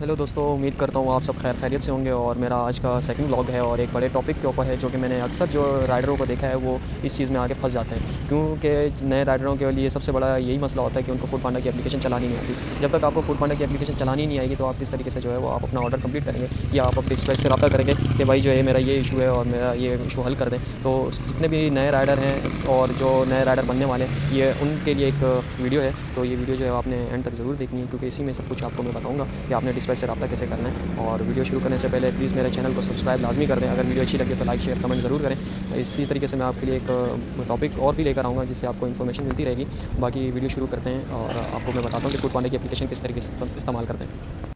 Hello दोस्तों, उम्मीद करता हूँ आप सब खैर खैरियत से होंगे। और मेरा आज का सेकंड व्लॉग है और एक बड़े टॉपिक के ऊपर है जो कि मैंने अक्सर जो राइडरों को देखा है वो इस चीज़ में आगे फंस जाते हैं, क्योंकि नए राइडरों के लिए सबसे बड़ा यही मसला होता है कि उनको फूड पांडा की एप्लीकेशन चलानी नहीं आती। जब तक आपको फूड पांडा की एप्लीकेशन चलानी नहीं आएगी तो आप किस तरीके से जो है वो आप अपना ऑर्डर कंप्लीट करेंगे, या आप अपने डिस्पैच से रब्ता करेंगे कि भाई जो है मेरा ये इशू है और मेरा ये इशू हल कर दें। तो जितने भी नए राइडर हैं और जो नए राइडर बनने वाले हैं, ये उनके लिए एक वीडियो है। तो ये वीडियो जो है आपने एंड तक ज़रूर देखनी है, क्योंकि इसी में सब कुछ आपको मैं बताऊँगा कि आपने डिस्पैच से रब्ता कैसे करना है। और वीडियो शुरू करने से पहले प्लीज़ मेरे चैनल को सब्सक्राइब लाजमी कर दें। अगर वीडियो अच्छी लगे तो लाइक शेयर कमेंट ज़रूर करें। इसी तरीके से मैं आपके लिए एक टॉपिक और भी लेकर आऊँगा जिससे आपको इन्फॉर्मेशन मिलती रहेगी। बाकी वीडियो शुरू करते हैं और आपको मैं बताता हूँ कि फूड पांडा की एप्लीकेशन किस तरीके से इस्तेमाल करते हैं।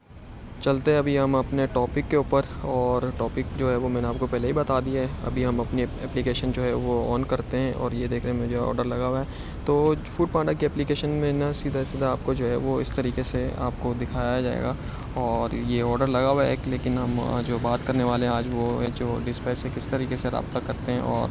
चलते हैं अभी हम अपने टॉपिक के ऊपर। और टॉपिक जो है वो मैंने आपको पहले ही बता दिया है। अभी हम अपनी एप्लीकेशन जो है वो ऑन करते हैं और ये देख रहे हैं मुझे ऑर्डर लगा हुआ है। तो फूड पांडा की एप्लीकेशन में ना सीधा सीधा आपको जो है वो इस तरीके से आपको दिखाया जाएगा और ये ऑर्डर लगा हुआ है एक। लेकिन हम जो बात करने वाले हैं आज वो है जो डिस्पैच से किस तरीके से रब्ता करते हैं और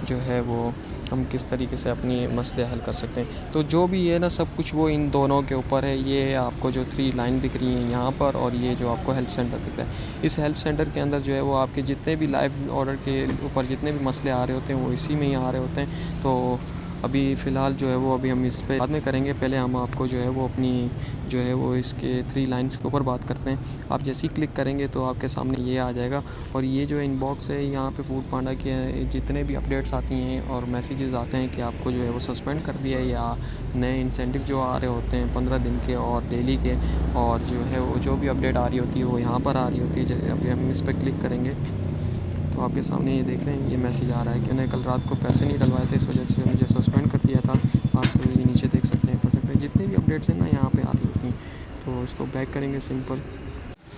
जो है वो हम किस तरीके से अपनी मसले हल कर सकते हैं। तो जो भी है ना, सब कुछ वो इन दोनों के ऊपर है। ये आपको जो 3 लाइन दिख रही हैं यहाँ पर, और ये जो आपको हेल्प सेंटर दिख रहा है, इस हेल्प सेंटर के अंदर जो है वो आपके जितने भी लाइव ऑर्डर के ऊपर जितने भी मसले आ रहे होते हैं वो इसी में ही आ रहे होते हैं। तो अभी फ़िलहाल जो है वो अभी हम इस पे बाद में करेंगे। पहले हम आपको जो है वो अपनी जो है वो इसके 3 लाइन्स के ऊपर बात करते हैं। आप जैसे ही क्लिक करेंगे तो आपके सामने ये आ जाएगा और ये जो इनबॉक्स है यहाँ पे फूड पांडा के जितने भी अपडेट्स आती हैं और मैसेजेस आते हैं कि आपको जो है वो सस्पेंड कर दिया है, या नए इंसेंटिव जो आ रहे होते हैं 15 दिन के और डेली के, और जो है वो जो भी अपडेट आ रही होती है वो यहाँ पर आ रही होती है। जैसे अभी हम इस पर क्लिक करेंगे तो आपके सामने ये देख रहे हैं, ये मैसेज आ रहा है कि उन्हें कल रात को पैसे नहीं डलवाए थे, इस वजह से मुझे सस्पेंड कर दिया था। आप ये नीचे देख सकते हैं, पढ़ सकते हैं, जितनी भी अपडेट्स हैं ना यहाँ पे आ रही होती हैं। तो इसको बैक करेंगे सिंपल।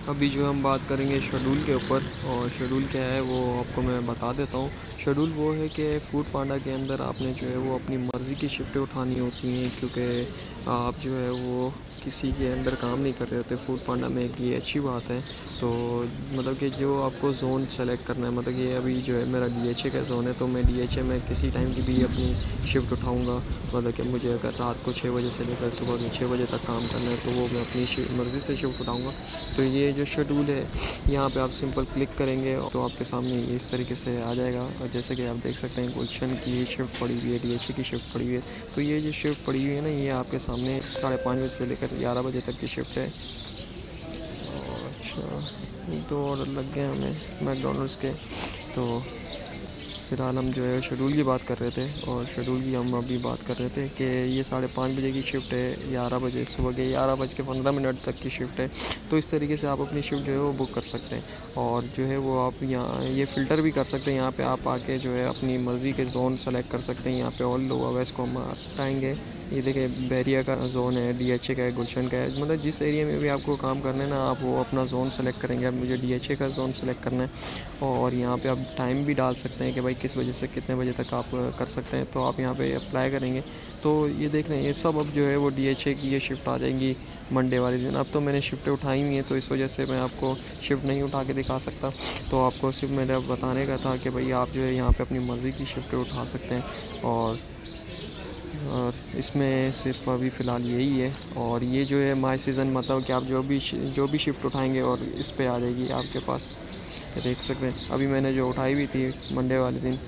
अभी जो हम बात करेंगे शेड्यूल के ऊपर, और शेड्यूल क्या है वो आपको मैं बता देता हूँ। शेड्यूल वो है कि फूड पांडा के अंदर आपने जो है वो अपनी मर्ज़ी की शिफ्टें उठानी होती हैं, क्योंकि आप जो है वो किसी के अंडर काम नहीं कर रहे होते फूड पांडा में। एक ये अच्छी बात है। तो मतलब कि जो आपको ज़ोन सेलेक्ट करना है, मतलब ये अभी जो है मेरा डीएचए का ज़ोन है, तो मैं डीएचए में किसी टाइम की भी अपनी शिफ्ट उठाऊँगा। मतलब कि मुझे अगर रात को 6 बजे से लेकर सुबह के 6 बजे तक काम करना है तो वो मैं अपनी मर्ज़ी से शिफ्ट उठाऊँगा। तो ये जो शेड्यूल है यहाँ पे आप सिंपल क्लिक करेंगे तो आपके सामने इस तरीके से आ जाएगा। और जैसे कि आप देख सकते हैं गुलशन की शिफ्ट पड़ी हुई है, डीएचए की शिफ्ट पड़ी हुई है। तो ये जो शिफ्ट पड़ी हुई है ना, ये आपके सामने 5:30 बजे से लेकर 11 बजे तक की शिफ्ट है। अच्छा, 2 ऑर्डर लग गए हमें मैकडॉनल्ड्स के। तो फ़िलहाल हम जो है शेड्यूल की बात कर रहे थे, और शेड्यूल की हम अभी बात कर रहे थे कि ये 5:30 बजे की शिफ्ट है, 11 बजे सुबह के 11:15 तक की शिफ्ट है। तो इस तरीके से आप अपनी शिफ्ट जो है वो बुक कर सकते हैं। और जो है वो आप यहाँ ये फ़िल्टर भी कर सकते हैं। यहाँ पे आप आके जो है अपनी मर्ज़ी के ज़ोन सेलेक्ट कर सकते हैं। यहाँ पे ऑल लोअर वेस्ट को हम हटाएँगे। ये देखिए बैरिया का ज़ोन है, डीएचए का है, गुलशन का है। मतलब जिस एरिया में भी आपको काम करना है ना, आप वो अपना ज़ोन सेलेक्ट करेंगे। अब मुझे डीएचए का ज़ोन सेलेक्ट करना है और यहाँ पे आप टाइम भी डाल सकते हैं कि भाई किस बजे से कितने बजे तक आप कर सकते हैं। तो आप यहाँ पे अप्लाई करेंगे तो ये देख रहे हैं ये सब अब जो है वो डीएचए की ये शिफ्ट आ जाएंगी मंडे वाले दिन। अब तो मैंने शिफ्टें उठाई हुई हैं तो इस वजह से मैं आपको शिफ्ट नहीं उठा के दिखा सकता। तो आपको सिर्फ मेरा बताने का था कि भाई आप जो है यहाँ पे अपनी मर्ज़ी की शिफ्टें उठा सकते हैं। और इसमें सिर्फ अभी फ़िलहाल यही है। और ये जो है माई सीज़न, मतलब कि आप जो भी शिफ्ट उठाएंगे और इस पे आ जाएगी आपके पास। देख सकते हैं अभी मैंने जो उठाई हुई थी मंडे वाले दिन।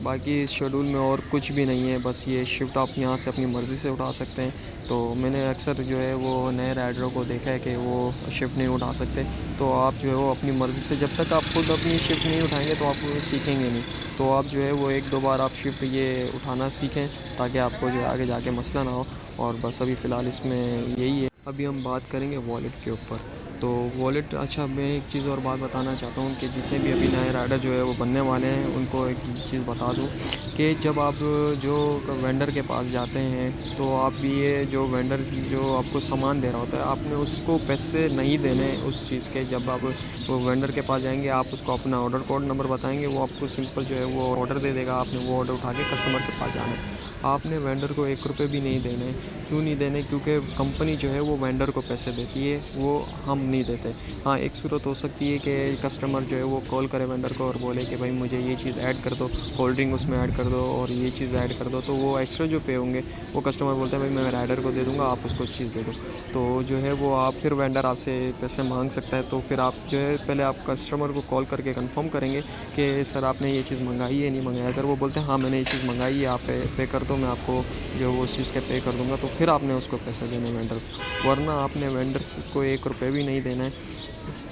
बाकी इस शेड्यूल में और कुछ भी नहीं है, बस ये शिफ्ट आप यहाँ से अपनी मर्ज़ी से उठा सकते हैं। तो मैंने अक्सर जो है वो नए राइडरों को देखा है कि वो शिफ्ट नहीं उठा सकते। तो आप जो है वो अपनी मर्ज़ी से, जब तक आप खुद अपनी शिफ्ट नहीं उठाएंगे तो आप सीखेंगे नहीं। तो आप जो है वो 1-2 बार आप शिफ्ट ये उठाना सीखें ताकि आपको जो है आगे जाके मसला ना हो। और बस अभी फ़िलहाल इसमें यही है। अभी हम बात करेंगे वॉलेट के ऊपर। तो वॉलेट, अच्छा मैं एक चीज़ और बात बताना चाहता हूँ कि जितने भी अभी नए राइडर जो है वो बनने वाले हैं उनको एक चीज़ बता दूँ कि जब आप जो वेंडर के पास जाते हैं तो आप भी ये जो वेंडर जो आपको सामान दे रहा होता है आपने उसको पैसे नहीं देने उस चीज़ के। जब आप वो वेंडर के पास जाएंगे आप उसको अपना ऑर्डर कोड नंबर बताएंगे, वो आपको सिंपल जो है वो ऑर्डर दे देगा। आपने वो ऑर्डर उठा के कस्टमर के पास जाना है। आपने वेंडर को 1 रुपये भी नहीं देने। क्यों नहीं देने? क्योंकि कंपनी जो है वो वेंडर को पैसे देती है, वो हम नहीं देते। हाँ, एक सूरत हो सकती है कि कस्टमर जो है वो कॉल करे वेंडर को और बोले कि भाई मुझे ये चीज़ ऐड कर दो, कोल्ड ड्रिंक उसमें ऐड कर दो और ये चीज़ ऐड कर दो, तो वो एक्स्ट्रा जो पे होंगे वो कस्टमर बोलते हैं भाई मैं राइडर को दे दूँगा, आप उसको चीज़ दे दो। तो जो है वो आप फिर वेंडर आपसे पैसे मांग सकता है। तो फिर आप जो है पहले आप कस्टमर को कॉल करके कंफर्म करेंगे कि सर आपने ये चीज़ मंगाई है नहीं मंगाई। अगर वो बोलते हैं हाँ मैंने ये चीज़ मंगाई है, आप पे कर दो, मैं आपको जो वो उस चीज़ के पे कर दूँगा, तो फिर आपने उसको पैसे देने वेंडर को। वरना आपने वेंडर को 1 रुपये भी नहीं देना है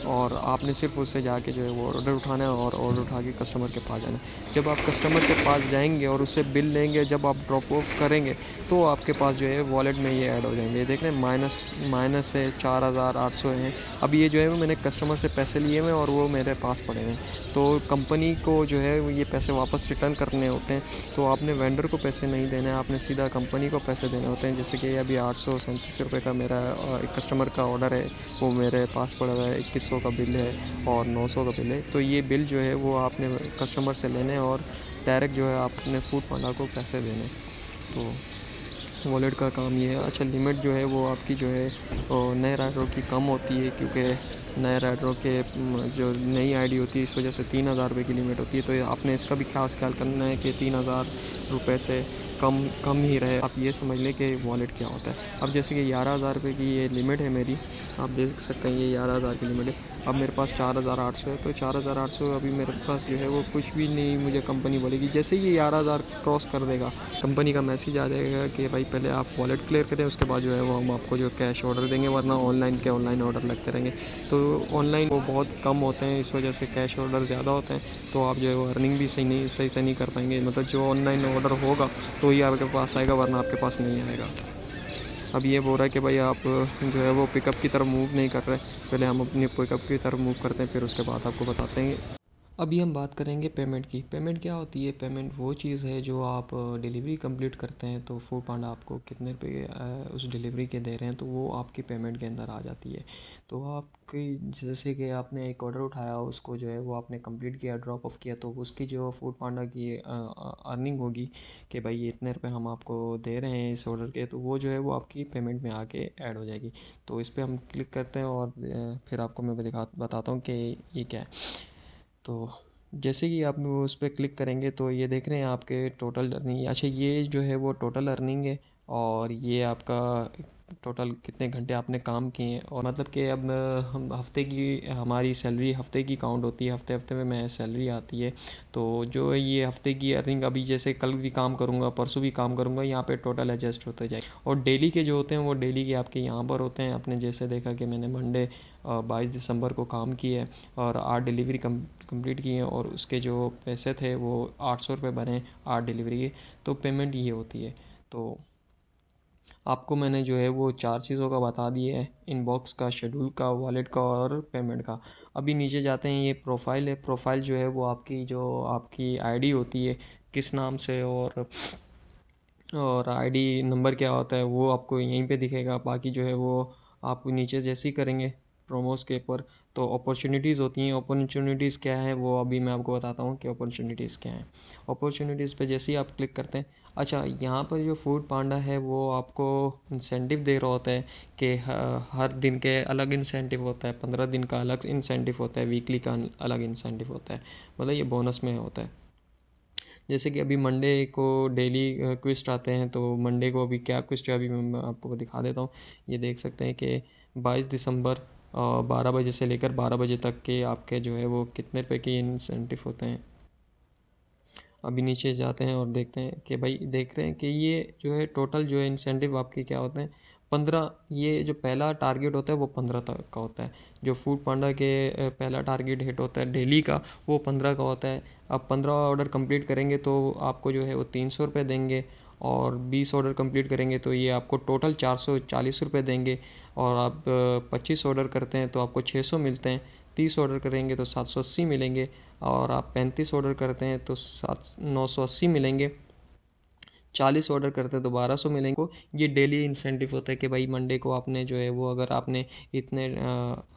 और आपने सिर्फ उससे जाके जो है वो ऑर्डर उठाना है और ऑर्डर उठा के कस्टमर के पास जाना है। जब आप कस्टमर के पास जाएंगे और उससे बिल लेंगे, जब आप ड्रॉप ऑफ करेंगे तो आपके पास जो है वॉलेट में ये ऐड हो जाएंगे। ये देख रहे हैं माइनस है 4800 हैं। अब ये जो है वो मैंने कस्टमर से पैसे लिए हुए और वो मेरे पास पड़े हैं। तो कंपनी को जो है ये पैसे वापस रिटर्न करने होते हैं। तो आपने वेंडर को पैसे नहीं देने हैं, आपने सीधा कंपनी को पैसे देने होते हैं। जैसे कि अभी 837 का मेरा एक कस्टमर का ऑर्डर है, वो मेरे पास पड़ा हुआ है। 2100 का बिल है और 900 का बिल है। तो ये बिल जो है वो आपने कस्टमर से लेने और डायरेक्ट जो है आपने फूड पांडा को पैसे देने। तो वॉलेट का काम ये है। अच्छा, लिमिट जो है वो आपकी जो है नए राइडरों की कम होती है, क्योंकि नए राइडरों के जो नई आईडी होती है इस वजह से 3000 रुपये की लिमिट होती है। तो आपने इसका भी खास ख्याल करना है कि 3000 रुपये से कम ही रहे। आप ये समझ लें कि वॉलेट क्या होता है। अब जैसे कि 11000 रुपये की ये लिमिट है मेरी, आप देख सकते हैं ये 11000 की लिमिट है। अब मेरे पास 4800 है, तो 4800 अभी मेरे पास जो है वो कुछ भी नहीं मुझे कंपनी बोलेगी। जैसे ही ये 11000 क्रॉस कर देगा कंपनी का मैसेज आ जाएगा कि भाई पहले आप वॉलेट क्लियर करें, उसके बाद जो है वो हम आपको जो कैश ऑर्डर देंगे, वरना ऑनलाइन ऑर्डर लगते रहेंगे। तो ऑनलाइन वो बहुत कम होते हैं, इस वजह से कैश ऑर्डर ज़्यादा होते हैं। तो आप जो है वो अर्निंग भी सही से नहीं कर पाएंगे। मतलब जो ऑनलाइन ऑर्डर होगा तो ही आपके पास आएगा, वरना आपके पास नहीं आएगा। अब ये बोल रहा है कि भाई आप जो है वो पिकअप की तरफ मूव नहीं कर रहे। पहले हम अपनी पिकअप की तरफ मूव करते हैं, फिर उसके बाद आपको बताते हैं। अभी हम बात करेंगे पेमेंट की। पेमेंट क्या होती है? पेमेंट वो चीज़ है जो आप डिलीवरी कंप्लीट करते हैं तो फूड पांडा आपको कितने रुपये उस डिलीवरी के दे रहे हैं, तो वो आपकी पेमेंट के अंदर आ जाती है। तो आपकी जैसे कि आपने एक ऑर्डर उठाया, उसको जो है वो आपने कंप्लीट किया, ड्रॉप ऑफ किया, तो उसकी जो फूड पांडा की अर्निंग होगी कि भाई ये इतने रुपये हम आपको दे रहे हैं इस ऑर्डर के, तो वो जो है वो आपकी पेमेंट में आके ऐड हो जाएगी। तो इस पर हम क्लिक करते हैं और फिर आपको मैं बताता हूँ कि ये क्या है। तो जैसे कि आप उस पर क्लिक करेंगे तो ये देख रहे हैं आपके टोटल अर्निंग। अच्छा, ये जो है वो टोटल अर्निंग है और ये आपका टोटल कितने घंटे आपने काम किए हैं। और मतलब कि अब हम हफ्ते की हमारी सैलरी हफ्ते की काउंट होती है, हफ्ते हफ्ते में मैं सैलरी आती है। तो जो है ये हफ्ते की अर्निंग, अभी जैसे कल भी काम करूँगा, परसों भी काम करूँगा, यहाँ पे टोटल एडजस्ट होते जाए। और डेली के जो होते हैं वो डेली के आपके यहाँ पर होते हैं। आपने जैसे देखा कि मैंने मंडे 22 दिसंबर को काम किया है और 8 डिलीवरी कंप्लीट की हैं और उसके जो पैसे थे वो 800 रुपये बने 8 डिलीवरी के। तो पेमेंट ये होती है। तो आपको मैंने जो है वो 4 चीज़ों का बता दिया है, इनबॉक्स का, शेड्यूल का, वॉलेट का और पेमेंट का। अभी नीचे जाते हैं, ये प्रोफाइल है। प्रोफाइल जो है वो आपकी आईडी होती है, किस नाम से और आईडी नंबर क्या होता है वो आपको यहीं पे दिखेगा। बाकी जो है वो आप नीचे जैसे ही करेंगे प्रोमोस के ऊपर तो अपॉर्चुनिटीज़ होती हैं। अपॉर्चुनिटीज़ क्या है वो अभी मैं आपको बताता हूँ कि अपॉर्चुनिटीज़ क्या हैं। अपॉर्चुनिटीज़ पे जैसे ही आप क्लिक करते हैं, अच्छा यहाँ पर जो फूड पांडा है वो आपको इंसेंटिव दे रहा होता है कि हर दिन के अलग इंसेंटिव होता है, 15 दिन का अलग इंसेंटिव होता है, वीकली का अलग इंसेंटिव होता है। मतलब ये बोनस में होता है। जैसे कि अभी मंडे को डेली क्विस्ट आते हैं, तो मंडे को अभी क्या क्विस्ट है अभी मैं आपको दिखा देता हूँ। ये देख सकते हैं कि 22 दिसंबर 12 बजे से लेकर 12 बजे तक के आपके जो है वो कितने रुपए के इंसेंटिव होते हैं। अभी नीचे जाते हैं और देखते हैं कि भाई देख रहे हैं कि ये जो है टोटल जो है इंसेंटिव आपके क्या होते हैं 15। ये जो पहला टारगेट होता है वो 15 तक का होता है। जो फूड पांडा के पहला टारगेट हिट होता है डेली का, वो 15 का होता है। अब 15 ऑर्डर कंप्लीट करेंगे तो आपको जो है वो 300 रुपये देंगे और 20 ऑर्डर कंप्लीट करेंगे तो ये आपको टोटल 440 रुपये देंगे। और आप 25 ऑर्डर करते हैं तो आपको 600 मिलते हैं। 30 ऑर्डर करेंगे तो 780 मिलेंगे और आप 35 ऑर्डर करते हैं तो 980 मिलेंगे। 40 ऑर्डर करते हैं तो 1200 मिलेंगे को। ये डेली इंसेंटिव होता है कि भाई मंडे को आपने जो है वो अगर आपने इतने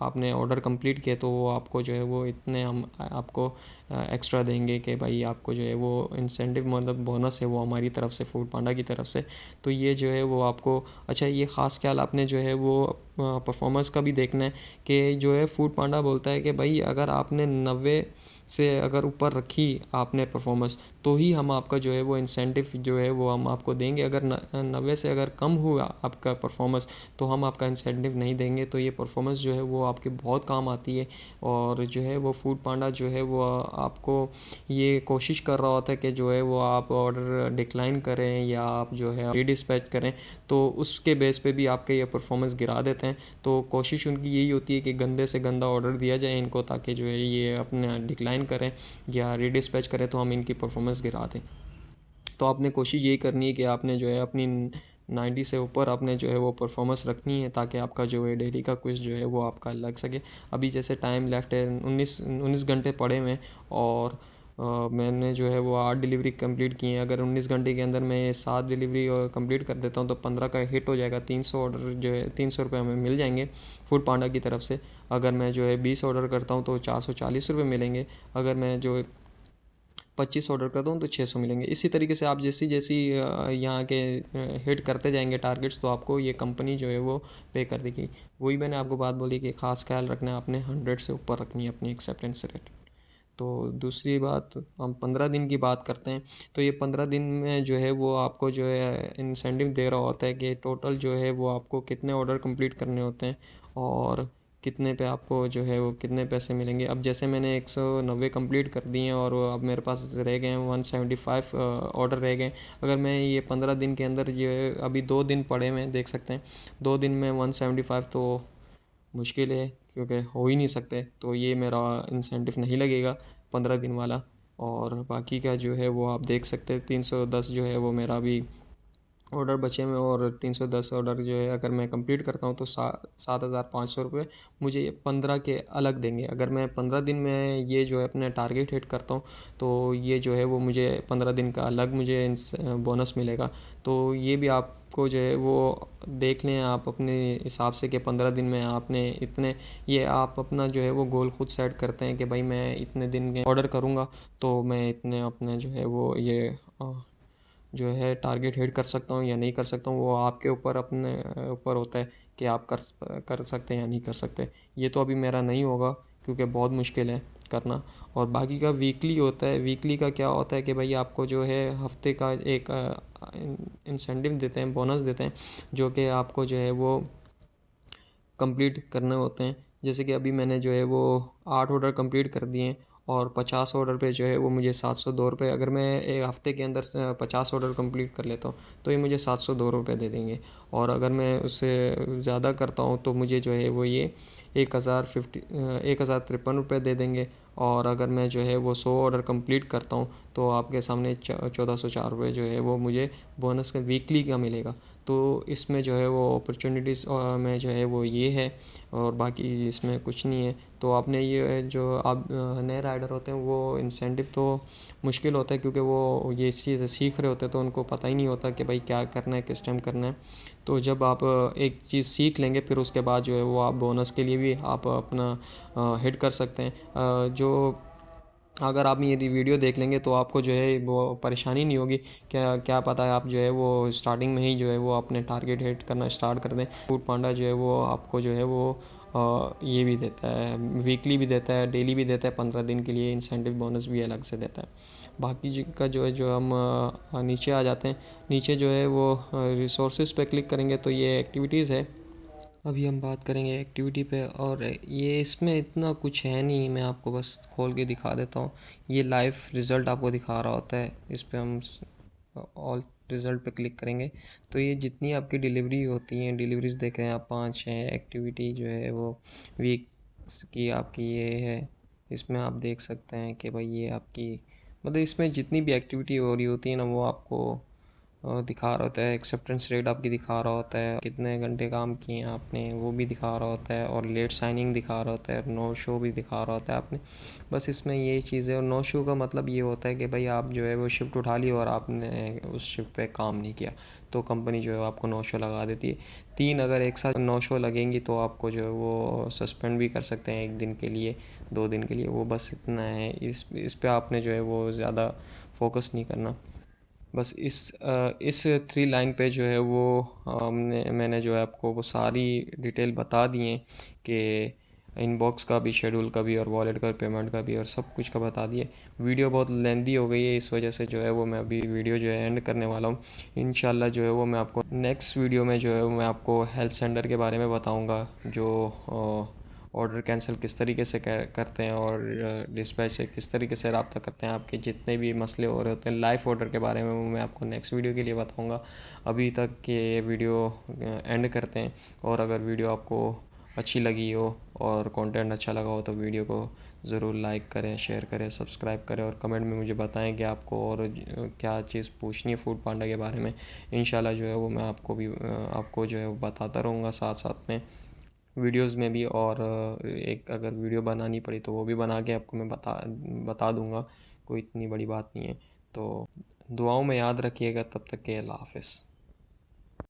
आपने ऑर्डर कंप्लीट किए तो वो आपको जो है वो इतने हम आपको एक्स्ट्रा देंगे कि भाई आपको जो है वो इंसेंटिव मतलब बोनस है वो हमारी तरफ से, फूड पांडा की तरफ से। तो ये जो है वो आपको, अच्छा ये ख़ास ख्याल आपने जो है वो परफॉर्मेंस का भी देखना है कि जो है फूड पांडा बोलता है कि भाई अगर आपने 90 से अगर ऊपर रखी आपने परफॉर्मेंस तो ही हम आपका जो है वो इंसेंटिव जो है वो हम आपको देंगे। अगर 90 से अगर कम हुआ आपका परफॉर्मेंस तो हम आपका इंसेंटिव नहीं देंगे। तो ये परफॉर्मेंस जो है वो आपके बहुत काम आती है। और जो है वो फूड पांडा जो है वो आपको ये कोशिश कर रहा होता है कि जो है वो आप ऑर्डर डिक्लाइन करें या आप जो है रीडिस्पैच करें, तो उसके बेस पे भी आपके ये परफॉर्मेंस गिरा देते हैं। तो कोशिश उनकी यही होती है कि गंदे से गंदा ऑर्डर दिया जाए इनको, ताकि जो है ये अपना डिक्लाइन करें या रीडिस्पैच करें तो हम इनकी परफॉर्मेंस गिरा दें। तो आपने कोशिश यही करनी है कि आपने जो है अपनी 90 से ऊपर आपने जो है वो परफॉर्मेंस रखनी है, ताकि आपका जो है डेली का क्विज़ जो है वो आपका लग सके। अभी जैसे टाइम लेफ्ट है 19 घंटे पड़े हुए हैं और मैंने जो है वो 8 डिलीवरी कंप्लीट की हैं। अगर 19 घंटे के अंदर मैं ये 7 डिलीवरी कंप्लीट कर देता हूँ तो 15 का हिट हो जाएगा। 300 ऑर्डर जो है 300 रुपये हमें मिल जाएंगे फूड पांडा की तरफ से। अगर मैं जो है 20 ऑर्डर करता हूँ तो 440 रुपये मिलेंगे। अगर मैं जो 25 ऑर्डर करता हूँ तो 600 मिलेंगे। इसी तरीके से आप जैसी जैसी यहाँ के हिट करते जाएंगे टारगेट्स तो आपको ये कंपनी जो है वो पे कर देगी। वही मैंने आपको बात बोली कि ख़ास ख्याल रखना है आपने 100 से ऊपर रखनी है अपनी एक्सेप्टेंस रेट। तो दूसरी बात, हम 15 दिन की बात करते हैं। तो ये 15 दिन में जो है वो आपको जो है इंसेंटिव दे रहा होता है कि टोटल जो है वो आपको कितने ऑर्डर कंप्लीट करने होते हैं और कितने पे आपको जो है वो कितने पैसे मिलेंगे। अब जैसे मैंने 190 कंप्लीट कर दिए हैं और अब मेरे पास रह गए हैं 175 ऑर्डर रह गए। अगर मैं ये 15 दिन के अंदर ये अभी 2 दिन पड़े हुए हैं देख सकते हैं, 2 दिन में 175 तो मुश्किल है क्योंकि हो ही नहीं सकते। तो ये मेरा इंसेंटिव नहीं लगेगा 15 दिन वाला। और बाकी का जो है वो आप देख सकते हैं 310 जो है वो मेरा भी ऑर्डर बचे हुए, और 310 ऑर्डर जो है अगर मैं कंप्लीट करता हूँ तो 7,500 रुपये मुझे ये 15 के अलग देंगे। अगर मैं 15 दिन में ये जो है अपने टारगेट हिट करता हूँ तो ये जो है वो मुझे 15 दिन का अलग मुझे बोनस मिलेगा। तो ये भी आपको जो है वो देख लें आप अपने हिसाब से कि 15 दिन में आपने इतने, ये आप अपना जो है वो गोल खुद सेट करते हैं कि भाई मैं इतने दिन के ऑर्डर करूँगा तो मैं इतने अपने जो है वो ये जो है टारगेट हिट कर सकता हूँ या नहीं कर सकता हूँ। वो आपके ऊपर अपने ऊपर होता है कि आप कर सकते हैं या नहीं कर सकते। ये तो अभी मेरा नहीं होगा क्योंकि बहुत मुश्किल है करना। और बाकी का वीकली होता है। वीकली का क्या होता है कि भाई आपको जो है हफ्ते का एक इंसेंटिव देते हैं, बोनस देते हैं, जो कि आपको जो है वो कंप्लीट करने होते हैं। जैसे कि अभी मैंने जो है वो 8 ऑर्डर कंप्लीट कर दिए हैं और 50 ऑर्डर पे जो है वो मुझे 702 रुपये, अगर मैं एक हफ़्ते के अंदर 50 ऑर्डर कंप्लीट कर लेता हूँ तो ये मुझे 702 रुपये दे देंगे। और अगर मैं उससे ज़्यादा करता हूँ तो मुझे जो है वो ये 1,053 रुपये दे देंगे। और अगर मैं जो है वो 100 ऑर्डर कंप्लीट करता हूँ तो आपके सामने 1,404 रुपये जो है वो मुझे बोनस का वीकली का मिलेगा। तो इसमें जो है वो अपॉर्चुनिटीज़ में जो है वो ये है, और बाकी इसमें कुछ नहीं है। तो आपने ये जो आप नए राइडर होते हैं वो इंसेंटिव तो मुश्किल होता है क्योंकि वो ये चीज़ सीख रहे होते हैं तो उनको पता ही नहीं होता कि भाई क्या करना है, किस टाइम करना है। तो जब आप एक चीज़ सीख लेंगे फिर उसके बाद जो है वो आप बोनस के लिए भी आप अपना हिट कर सकते हैं। जो अगर आप मेरी वीडियो देख लेंगे तो आपको जो है वो परेशानी नहीं होगी। क्या क्या पता है आप जो है वो स्टार्टिंग में ही जो है वो अपने टारगेट हिट करना स्टार्ट कर दें। फूड पांडा जो है वो आपको जो है वो ये भी देता है, वीकली भी देता है, डेली भी देता है, 15 दिन के लिए इंसेंटिव बोनस भी अलग से देता है। बाकी का जो है जो हम नीचे आ जाते हैं, नीचे जो है वो रिसोर्सेज पे क्लिक करेंगे तो ये एक्टिविटीज़ है। अभी हम बात करेंगे एक्टिविटी पे, और ये इसमें इतना कुछ है नहीं, मैं आपको बस खोल के दिखा देता हूँ। ये लाइव रिज़ल्ट आपको दिखा रहा होता है। इस पे हम ऑल रिज़ल्ट पे क्लिक करेंगे तो ये जितनी आपकी डिलीवरी होती हैं, डिलीवरीज देख रहे हैं आप 5 हैं। एक्टिविटी जो है वो वीक्स की आपकी ये है। इसमें आप देख सकते हैं कि भाई ये आपकी मतलब इसमें जितनी भी एक्टिविटी हो रही होती है ना वो आपको दिखा रहा होता है, एक्सेप्टेंस रेट आपकी दिखा रहा होता है, कितने घंटे काम किए हैं आपने वो भी दिखा रहा होता है, और लेट साइनिंग दिखा रहा होता है, नो शो भी दिखा रहा होता है आपने। बस इसमें यही चीज़ है। और नो शो का मतलब ये होता है कि भाई आप जो है वो शिफ्ट उठा ली और आपने उस शिफ्ट पे काम नहीं किया, तो कंपनी जो है आपको नो शो लगा देती है। 3 अगर एक साथ नो शो लगेंगी तो आपको जो है वो सस्पेंड भी कर सकते हैं 1 दिन के लिए, 2 दिन के लिए। वो बस इतना है, इस पे आपने जो है वो ज़्यादा फोकस नहीं करना। बस इस 3 लाइन पे जो है वो मैंने जो है आपको वो सारी डिटेल बता दी है कि इनबॉक्स का भी, शेड्यूल का भी, और वॉलेट का, पेमेंट का भी, और सब कुछ का बता दिए। वीडियो बहुत लेंदी हो गई है, इस वजह से जो है वो मैं अभी वीडियो जो है एंड करने वाला हूँ। इंशाल्लाह जो है वो मैं आपको नेक्स्ट वीडियो में जो है वो मैं आपको हेल्प सेंटर के बारे में बताऊँगा, जो ऑर्डर कैंसिल किस तरीके से करते हैं, और डिस्पैच से किस तरीके से रब्ता करते हैं। आपके जितने भी मसले हो रहे होते हैं लाइव ऑर्डर के बारे में, वो मैं आपको नेक्स्ट वीडियो के लिए बताऊंगा। अभी तक के ये वीडियो एंड करते हैं। और अगर वीडियो आपको अच्छी लगी हो और कंटेंट अच्छा लगा हो तो वीडियो को ज़रूर लाइक करें, शेयर करें, सब्सक्राइब करें, और कमेंट में मुझे बताएं कि आपको और क्या चीज़ पूछनी है फूड पांडा के बारे में। इंशाल्लाह जो है वो मैं आपको जो है वो बताता रहूँगा साथ साथ में वीडियोस में भी। और एक अगर वीडियो बनानी पड़ी तो वो भी बना के आपको मैं बता दूंगा। कोई इतनी बड़ी बात नहीं है। तो दुआओं में याद रखिएगा। तब तक के अल्लाह हाफ़िज़।